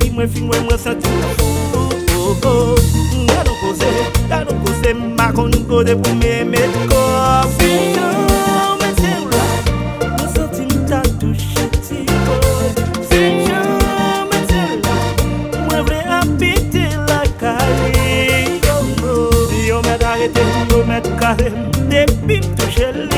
di mwen fin mwen senti Gado kose makon kode pou mè kor Senyor mwen se la Mwen senti mta touche ti boy Senyor mwen se la Mwen vle apite la kari Yo mè arrêté, yo mè carré Depi m touche